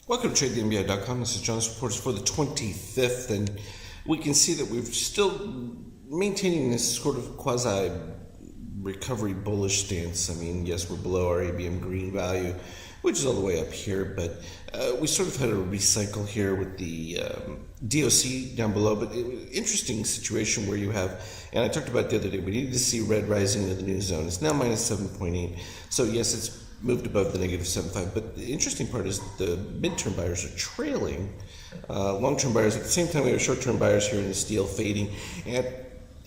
Welcome to TradeTheNBI.com. This is John's Reports for the 25th, and we can see that we're still maintaining this sort of quasi-recovery bullish stance. I mean, yes, we're below our ABM green value, which is all the way up here, but we sort of had a recycle here with the DOC down below, but interesting situation where you have, and I talked about the other day, we needed to see red rising into the new zone. It's now minus 7.8, so yes, it's moved above the negative 7.5, but the interesting part is the midterm buyers are trailing long-term buyers. At the same time, we have short-term buyers here in the steel fading, and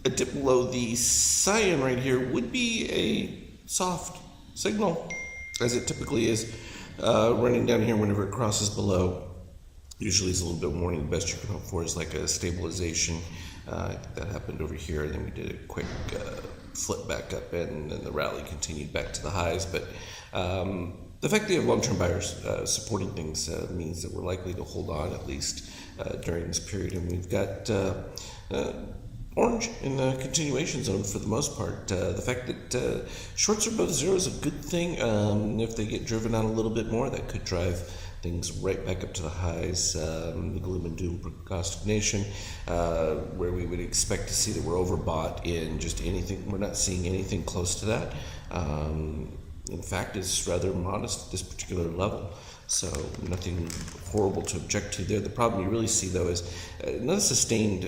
a dip below the cyan right here would be a soft signal, as it typically is, running down here whenever it crosses below. Usually it's a little bit warning. The best you can hope for is like a stabilization. That happened over here, and then we did a quick flip back up, and then the rally continued back to the highs. But the fact that you have long-term buyers supporting things means that we're likely to hold on at least during this period. And we've got orange in the continuation zone for the most part. The fact that shorts are above zero is a good thing. If they get driven out a little bit more, that could drive things right back up to the highs. The gloom and doom prognostication, where we would expect to see that we're overbought in just anything. We're not seeing anything close to that. In fact, it's rather modest at this particular level. So nothing horrible to object to there. The problem you really see, though, is not a sustained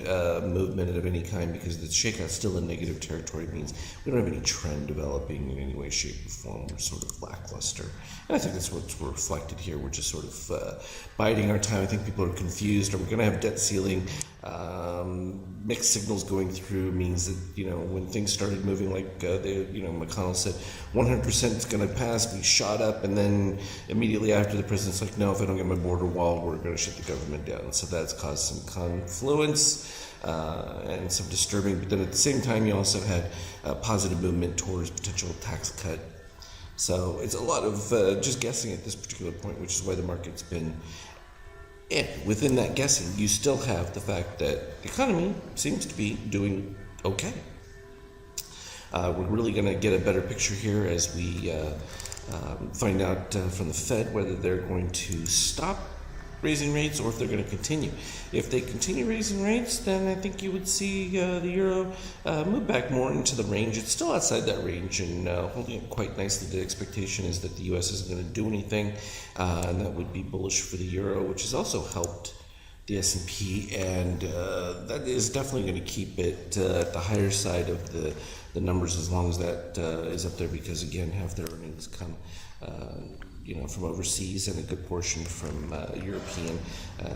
movement of any kind, because the shakeout's still in negative territory. It means we don't have any trend developing in any way, shape, or form. We're sort of lackluster. And I think that's what's reflected here. We're just sort of biding our time. I think people are confused. Are we going to have debt ceiling? Mixed signals going through means that, when things started moving like McConnell said, 100% is going to pass. We shot up, and then immediately after the president's like, no, if I don't get my border wall, we're going to shut the government down. So that's caused some confluence and some disturbing. But then at the same time, you also had a positive movement towards potential tax cut. So it's a lot of just guessing at this particular point, which is why the market's been. And within that guessing, you still have the fact that the economy seems to be doing okay. We're really going to get a better picture here as we find out from the Fed whether they're going to stop raising rates or if they're going to continue. If they continue raising rates, then I think you would see the euro move back more into the range. It's still outside that range and holding it quite nicely. The expectation is that the U.S. isn't going to do anything, and that would be bullish for the euro, which has also helped the S&P, and that is definitely going to keep it at the higher side of the numbers as long as that is up there, because again, half their earnings come from overseas and a good portion from European,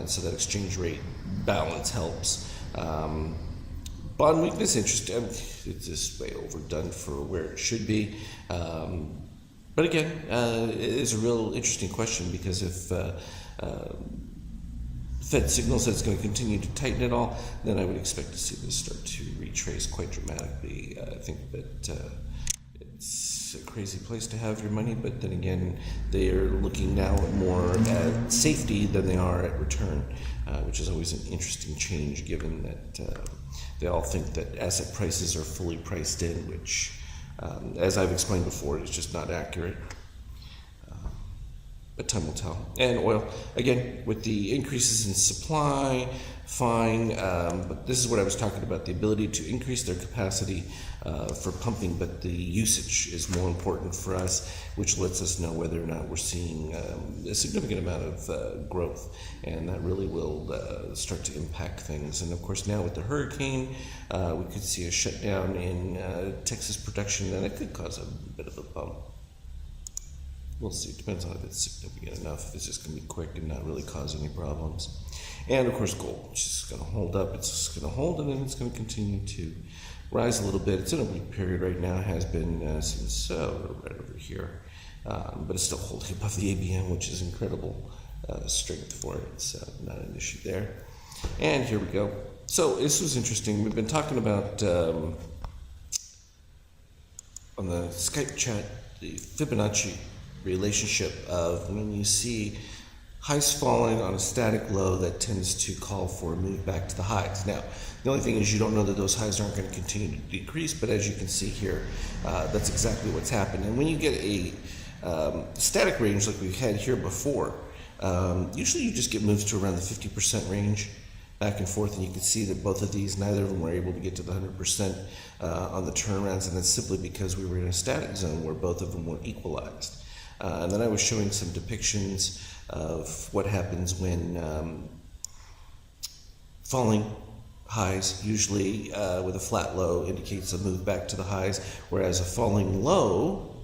so that exchange rate balance helps. Bond weakness, interesting. It's just way overdone for where it should be. But again, it is a real interesting question, because if Fed signals that it's going to continue to tighten it all, then I would expect to see this start to retrace quite dramatically. I think that it's a crazy place to have your money, but then again, they are looking now more at safety than they are at return, which is always an interesting change, given that they all think that asset prices are fully priced in, which, as I've explained before, is just not accurate. But time will tell. And oil, again, with the increases in supply, fine, but this is what I was talking about, the ability to increase their capacity for pumping, but the usage is more important for us, which lets us know whether or not we're seeing a significant amount of growth, and that really will start to impact things. And of course, now with the hurricane, we could see a shutdown in Texas production, and it could cause a bit of a bump. We'll see. It depends on if it's significant enough, if it's just going to be quick and not really cause any problems. And of course, gold, which is going to hold up. It's just going to hold, and then it's going to continue to rise a little bit. It's in a weak period right now, has been since right over here. But it's still holding above the ABM, which is incredible strength for it. It's not an issue there. And here we go. So this was interesting. We've been talking about, on the Skype chat, the Fibonacci relationship of when you see highs falling on a static low, that tends to call for a move back to the highs. Now, the only thing is you don't know that those highs aren't going to continue to decrease, but as you can see here, that's exactly what's happened. And when you get a static range like we had here before, Usually you just get moves to around the 50% range, back and forth, and you can see that both of these, neither of them were able to get to the 100% on the turnarounds, and that's simply because we were in a static zone where both of them were equalized. And then I was showing some depictions of what happens when falling highs, usually with a flat low, indicates a move back to the highs, whereas a falling low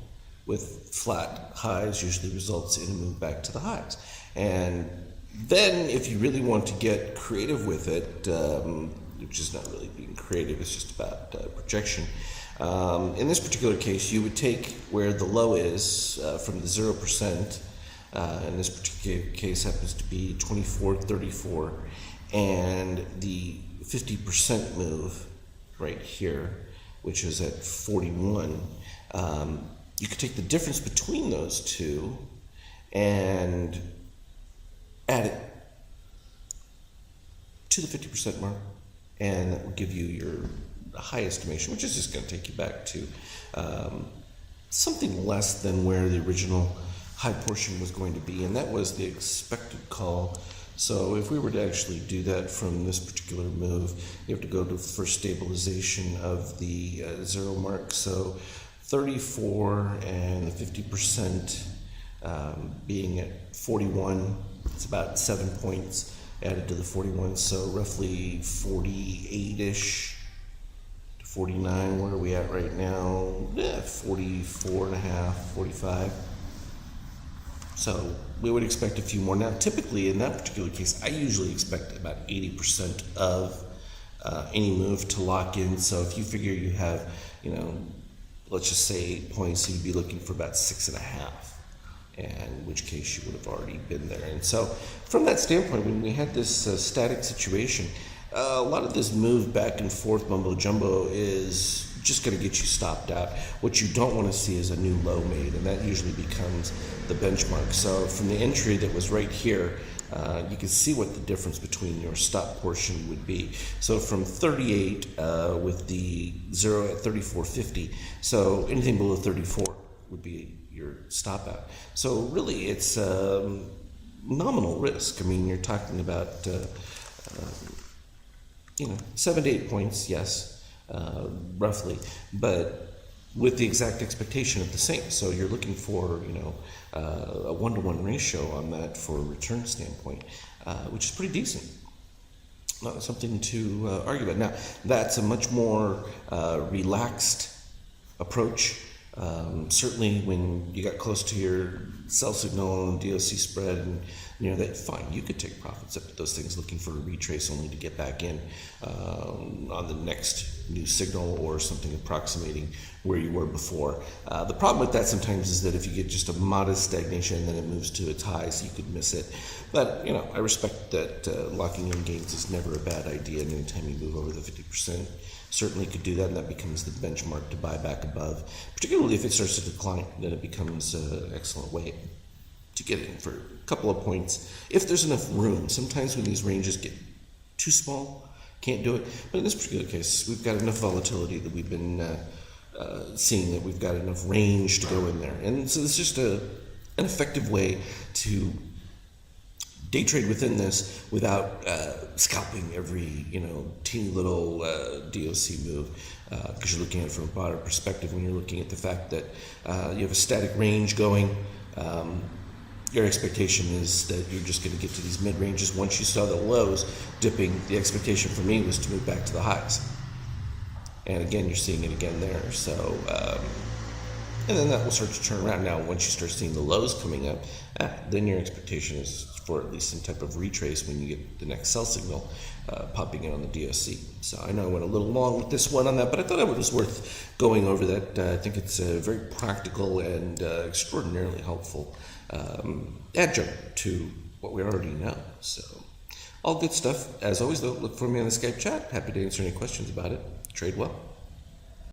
with flat highs usually results in a move back to the highs. And then if you really want to get creative with it, which is not really being creative, it's just about projection. In this particular case, you would take where the low is from the 0%, in this particular case happens to be 24.34, and the 50% move right here, which is at 41. You could take the difference between those two and add it to the 50% mark, and that will give you your high estimation, which is just going to take you back to something less than where the original high portion was going to be, and that was the expected call. So if we were to actually do that from this particular move, you have to go to first stabilization of the 0 mark. So 34 and the 50% being at 41, it's about 7 points added to the 41, so roughly 48-ish to 49. Where are we at right now? 44 and a half, 45. So we would expect a few more. Now, typically in that particular case, I usually expect about 80% of any move to lock in. So if you figure you have, let's just say 8 points, you'd be looking for about 6.5. And in which case you would have already been there. And so from that standpoint, when we had this static situation, a lot of this move back and forth mumbo jumbo is just going to get you stopped out. What you don't want to see is a new low made, and that usually becomes the benchmark. So from the entry that was right here, you can see what the difference between your stop portion would be. So from 38 with the 0 at 34.50, so anything below 34 would be your stop out. So really it's nominal risk. I mean, you're talking about 7 to 8 points, yes, roughly, but with the exact expectation of the same. So you're looking for a 1-to-1 ratio on that for a return standpoint, which is pretty decent. Not something to argue about. Now, that's a much more relaxed approach. Certainly when you got close to your sell signal and DOC spread and that, fine, you could take profits up to those things looking for a retrace only to get back in on the next new signal or something approximating where you were before. The problem with that sometimes is that if you get just a modest stagnation and then it moves to its highs, you could miss it. But I respect that locking in gains is never a bad idea, and anytime you move over the 50%, certainly could do that, and that becomes the benchmark to buy back above. Particularly if it starts to decline, then it becomes an excellent way to get in for a couple of points if there's enough room. Sometimes when these ranges get too small, can't do it. But in this particular case, we've got enough volatility that we've been seeing that we've got enough range to go in there. And so it's just an effective way to day trade within this without scalping every teeny little DOC move, because you're looking at it from a broader perspective. When you're looking at the fact that you have a static range going, your expectation is that you're just going to get to these mid ranges. Once you saw the lows dipping, the expectation for me was to move back to the highs, and again you're seeing it again there. So and then that will start to turn around. Now once you start seeing the lows coming up, then your expectation is for at least some type of retrace when you get the next sell signal popping in on the DOC. So I know I went a little long with this one on that, but I thought it was worth going over that. I think it's a very practical and extraordinarily helpful adjunct to what we already know. So all good stuff. As always though, look for me on the Skype chat. Happy to answer any questions about it. Trade well.